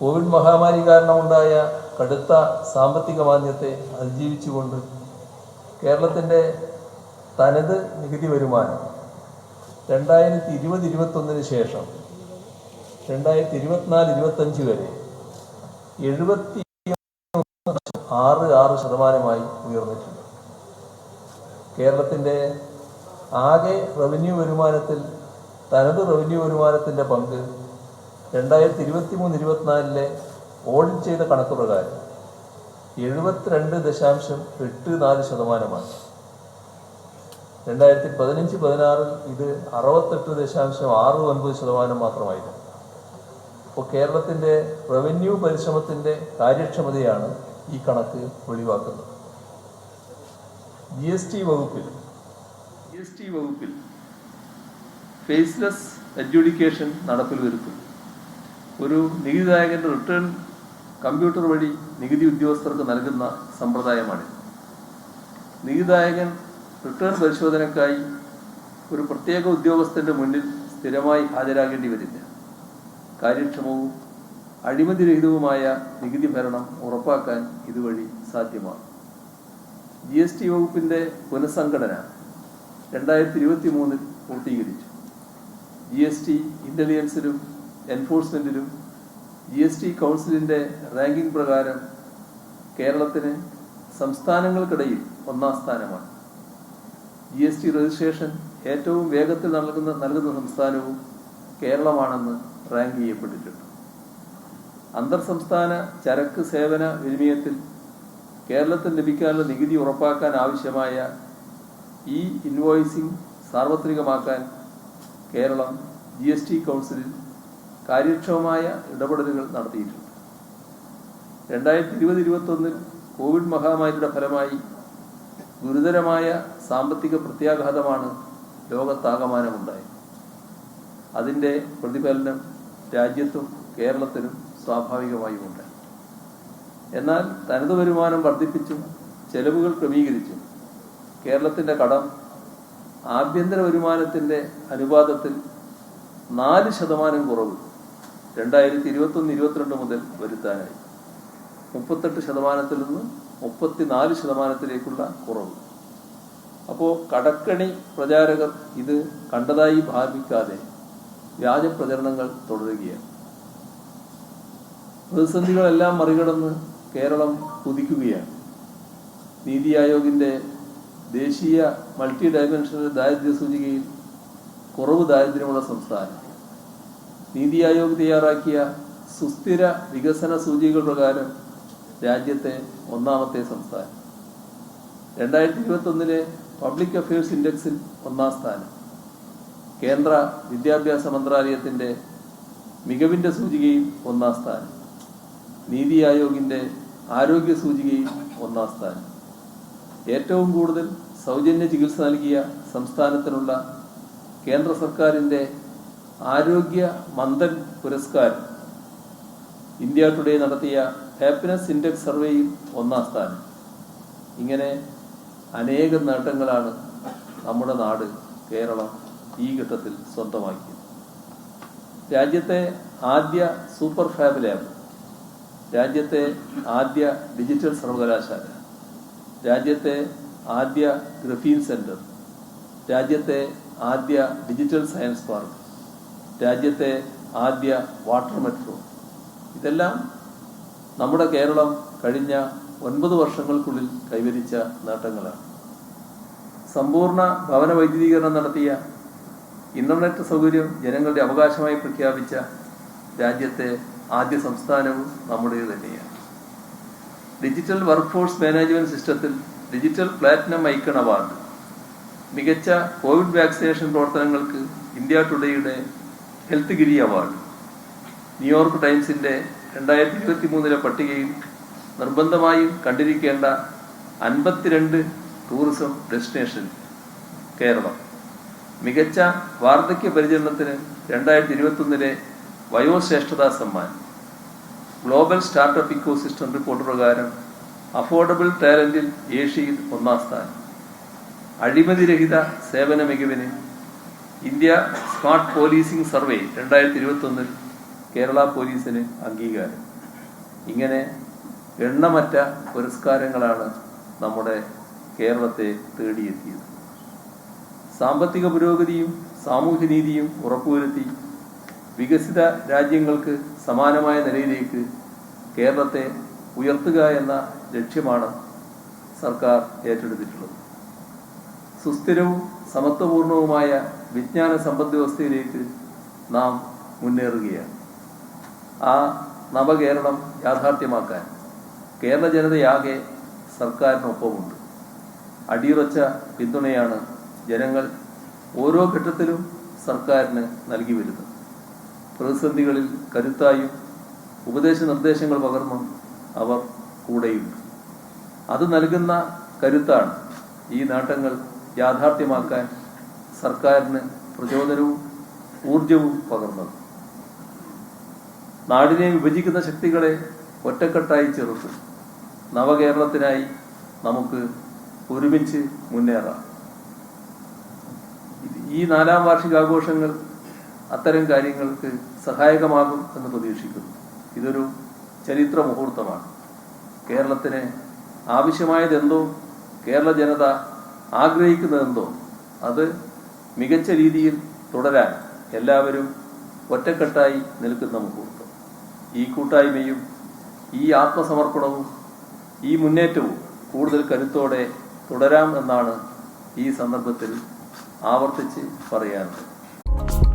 Covid മഹാമാരി കാരണമുണ്ടായ കടുത്ത സാമ്പത്തിക മാന്ദ്യത്തെ അതിജീവിച്ചുകൊണ്ട് കേരളത്തിൻ്റെ തനത് നികുതി വരുമാനം 2020-21 ശേഷം 2024-25 വരെ 76% ഉയർന്നിട്ടുണ്ട്. കേരളത്തിൻ്റെ ആകെ റവന്യൂ വരുമാനത്തിൽ തനത് റവന്യൂ വരുമാനത്തിൻ്റെ പങ്ക് 2023-24 ഓഡിറ്റ് ചെയ്ത കണക്ക് പ്രകാരം 72.84%. 2015-16 ഇത് 68.69% മാത്രമായിരുന്നു. അപ്പോൾ കേരളത്തിൻ്റെ റവന്യൂ പരിശ്രമത്തിൻ്റെ കാര്യക്ഷമതയാണ് ഈ കണക്ക് വെളിവാക്കുന്നത്. ജി എസ് ടി വകുപ്പിൽ ഫേസ്ലെസ് അഡ്ജുഡിക്കേഷൻ നടപ്പിൽ വരുത്തും. ഒരു നികുതിദായകൻ്റെ റിട്ടേൺ കമ്പ്യൂട്ടർ വഴി നികുതി ഉദ്യോഗസ്ഥർക്ക് നൽകുന്ന സമ്പ്രദായമാണിത്. നികുതിദായകൻ റിട്ടേൺ പരിശോധനയ്ക്കായി ഒരു പ്രത്യേക ഉദ്യോഗസ്ഥൻ്റെ മുന്നിൽ സ്ഥിരമായി ഹാജരാകേണ്ടി വരില്ല. കാര്യക്ഷമവും അഴിമതിരഹിതവുമായ നികുതി ഭരണം ഉറപ്പാക്കാൻ ഇതുവഴി സാധ്യമാണ്. ജി എസ് ടി വകുപ്പിൻ്റെ പുനഃസംഘടന 2023 പൂർത്തീകരിച്ചു. ജി എസ് ടി ഇൻ്റലിജൻസിലും എൻഫോഴ്സ്മെൻറ്റിലും ജി എസ് ടി കൗൺസിലിൻ്റെ റാങ്കിംഗ് പ്രകാരം കേരളത്തിന് സംസ്ഥാനങ്ങൾക്കിടയിൽ 1ാം സ്ഥാനമാണ്. ജി എസ് ടി രജിസ്ട്രേഷൻ ഏറ്റവും വേഗത്തിൽ നൽകുന്ന സംസ്ഥാനവും കേരളമാണെന്ന് റാങ്ക് ചെയ്യപ്പെട്ടിട്ടുണ്ട്. അന്തർ സംസ്ഥാന ചരക്ക് സേവന വിനിമയത്തിൽ കേരളത്തിന് ലഭിക്കാനുള്ള നികുതി ഉറപ്പാക്കാൻ ആവശ്യമായ ഈ ഇൻവോയ്സിംഗ് സാർവത്രികമാക്കാൻ കേരളം ജി എസ് ടി കൗൺസിലിൽ കാര്യക്ഷമമായ ഇടപെടലുകൾ നടത്തിയിട്ടുണ്ട്. 2020-21 കോവിഡ് മഹാമാരിയുടെ ഫലമായി ഗുരുതരമായ സാമ്പത്തിക പ്രത്യാഘാതമാണ് ലോകത്താകമാനമുണ്ടായത്. അതിൻ്റെ പ്രതിഫലനം രാജ്യത്തും കേരളത്തിലും സ്വാഭാവികമായും ഉണ്ടായി. എന്നാൽ തനത് വരുമാനം വർദ്ധിപ്പിച്ചും ചെലവുകൾ ക്രമീകരിച്ചും കേരളത്തിൻ്റെ കടം ആഭ്യന്തര വരുമാനത്തിൻ്റെ അനുപാതത്തിൽ 4% കുറവ് 2021-22 മുതൽ വരുത്താനായി. 38% നിന്ന് 34%-ലേക്കുള്ള കുറവ്. അപ്പോൾ കടക്കണി പ്രചാരകർ ഇത് കണ്ടതായി ഭാവിക്കാതെ വ്യാജ പ്രചരണങ്ങൾ തുടരുകയാണ്. പ്രതിസന്ധികളെല്ലാം മറികടന്ന് കേരളം കുതിക്കുകയാണ്. നീതി ആയോഗിൻ്റെ ദേശീയ മൾട്ടി ഡയമെൻഷണൽ ദാരിദ്ര്യ സൂചികയിൽ കുറവ് ദാരിദ്ര്യമുള്ള സംസ്ഥാനം. നീതി ആയോഗ് തയ്യാറാക്കിയ സുസ്ഥിര വികസന സൂചികകൾ പ്രകാരം രാജ്യത്തെ 1ാമത്തെ സംസ്ഥാനം. 2021 പബ്ലിക് അഫയേഴ്സ് ഇൻഡെക്സിൽ 1ാം സ്ഥാനം. കേന്ദ്ര വിദ്യാഭ്യാസ മന്ത്രാലയത്തിൻ്റെ മികവിൻ്റെ സൂചികയിൽ 1ാം സ്ഥാനം. നീതി ആയോഗിൻ്റെ ആരോഗ്യ സൂചികയിൽ 1ാം സ്ഥാനം. ഏറ്റവും കൂടുതൽ സൗജന്യ ചികിത്സ നൽകിയ സംസ്ഥാനത്തിനുള്ള കേന്ദ്ര സർക്കാരിൻ്റെ ആരോഗ്യ മന്ദൻ പുരസ്കാരം ഇന്ത്യ ടുഡേ നടത്തിയ ഹാപ്പിനെസ് ഇൻഡെക്സ് സർവേയിൽ 1ാം സ്ഥാനം. ഇങ്ങനെ അനേകം നേട്ടങ്ങളാണ് നമ്മുടെ നാട് കേരളം ഈ ഘട്ടത്തിൽ സ്വന്തമാക്കിയത്. രാജ്യത്തെ ആദ്യ സൂപ്പർ ഫാബ് ലാബ്, രാജ്യത്തെ ആദ്യ ഡിജിറ്റൽ സർവകലാശാല, രാജ്യത്തെ ആദ്യ ഗ്രഫീൻ സെന്റർ, രാജ്യത്തെ ആദ്യ ഡിജിറ്റൽ സയൻസ് പാർക്ക്, രാജ്യത്തെ ആദ്യ വാട്ടർ മെട്രോ, ഇതെല്ലാം നമ്മുടെ കേരളം കഴിഞ്ഞ 9 വർഷങ്ങൾക്കുള്ളിൽ കൈവരിച്ച നേട്ടങ്ങളാണ്. സമ്പൂർണ്ണ ഭവന വൈദ്യുതീകരണം നടത്തിയ, ഇന്റർനെറ്റ് സൗകര്യം ജനങ്ങളുടെ അവകാശമായി പ്രഖ്യാപിച്ച രാജ്യത്തെ ആദ്യ സംസ്ഥാനവും നമ്മുടേത് തന്നെയാണ്. ഡിജിറ്റൽ വർക്ക് ഫോഴ്സ് മാനേജ്മെന്റ് സിസ്റ്റത്തിൽ ഡിജിറ്റൽ പ്ലാറ്റിനം ഐക്കൺ അവാർഡ്, മികച്ച കോവിഡ് വാക്സിനേഷൻ പ്രവർത്തനങ്ങൾക്ക് ഇന്ത്യ ടുഡേയുടെ ഹെൽത്ത് ഗിരി അവാർഡ്, ന്യൂയോർക്ക് ടൈംസിൻ്റെ 2023 പട്ടികയിൽ നിർബന്ധമായും കണ്ടിരിക്കേണ്ട 52 ടൂറിസം ഡെസ്റ്റിനേഷൻ കേരളം, മികച്ച വാർദ്ധക്യ പരിചരണത്തിന് 2021 വയോശ്രേഷ്ഠതാ സമ്മാനം, ഗ്ലോബൽ സ്റ്റാർട്ടപ്പ് ഇക്കോസിസ്റ്റം റിപ്പോർട്ട് പ്രകാരം അഫോർഡബിൾ ടാലന്റിൽ ഏഷ്യയിൽ 1ാം സ്ഥാനം, അഴിമതിരഹിത സേവന മികവിന് India smart policing survey 2021 Kerala പോലീസിന് അംഗീകാരം. ഇങ്ങനെ എണ്ണമറ്റ പുരസ്കാരങ്ങളാണ് നമ്മുടെ കേരളത്തെ തേടിയെത്തിയത്. സാമ്പത്തിക പുരോഗതിയും സാമൂഹ്യനീതിയും ഉറപ്പുവരുത്തി വികസിത രാജ്യങ്ങൾക്ക് സമാനമായ നിലയിലേക്ക് കേരളത്തെ ഉയർത്തുക എന്ന ലക്ഷ്യമാണ് സർക്കാർ ഏറ്റെടുത്തിട്ടുള്ളത്. സുസ്ഥിരവും സമത്വപൂർണവുമായ വിജ്ഞാന സമ്പദ് വ്യവസ്ഥയിലേക്ക് നാം മുന്നേറുകയാണ്. ആ നവകേരളം യാഥാർത്ഥ്യമാക്കാൻ കേരള ജനതയാകെ സർക്കാരിനൊപ്പമുണ്ട്. അടിയുറച്ച പിന്തുണയാണ് ജനങ്ങൾ ഓരോ ഘട്ടത്തിലും സർക്കാരിന് നൽകി വരുന്നത്. പ്രതിസന്ധികളിൽ കരുത്തായും ഉപദേശ നിർദ്ദേശങ്ങൾ പകർന്നും അവർ കൂടെയുണ്ട്. അത് നൽകുന്ന കരുത്താണ് ഈ നേട്ടങ്ങൾ യാഥാർത്ഥ്യമാക്കാൻ സർക്കാരിന് പ്രചോദനവും ഊർജവും പകർന്നത്. നാടിനെ വിഭജിക്കുന്ന ശക്തികളെ ഒറ്റക്കെട്ടായി ചെറുത്ത് നവകേരളത്തിനായി നമുക്ക് ഒരുമിച്ച് മുന്നേറാം. ഈ 4ാം വാർഷികാഘോഷങ്ങൾ അത്തരം കാര്യങ്ങൾക്ക് സഹായകമാകും എന്ന് പ്രതീക്ഷിക്കുന്നു. ഇതൊരു ചരിത്ര മുഹൂർത്തമാണ്. കേരളത്തിന് ആവശ്യമായതെന്തോ, കേരള ജനത ആഗ്രഹിക്കുന്നതെന്തോ അത് മികച്ച രീതിയിൽ തുടരാൻ എല്ലാവരും ഒറ്റക്കെട്ടായി നിൽക്കുന്ന മുഹൂർത്തം. ഈ കൂട്ടായ്മയും ഈ ആത്മസമർപ്പണവും ഈ മുന്നേറ്റവും കൂടുതൽ കരുത്തോടെ തുടരാം എന്നാണ് ഈ സന്ദർഭത്തിൽ ആവർത്തിച്ച് പറയാനുള്ളത്.